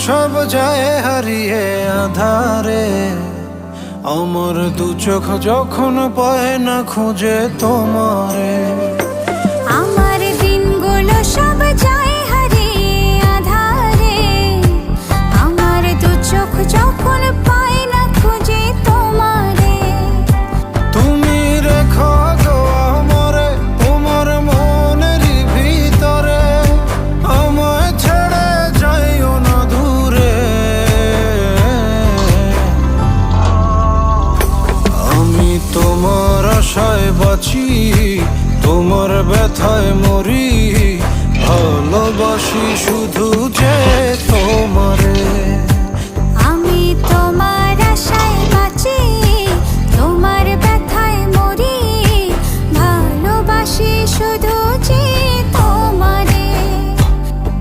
সব যায় হারিয়ে আধারে, আমার দু চোখ যখন পায় না খুঁজে তোমারে। আমার দিনগুলো সব যায় হারিয়ে আঁধারে, আমার দু চোখ যখন পায় না খুঁজে তোমারে। তুমি রেখো গো আমারে তোমার মনেরই ভিতরে, আমায় ছেড়ে যাইও না দূরে। আমি তোমার আশায় বাঁচি, তোমার ব্যথায় মরি, ভালোবাসি শুধু যে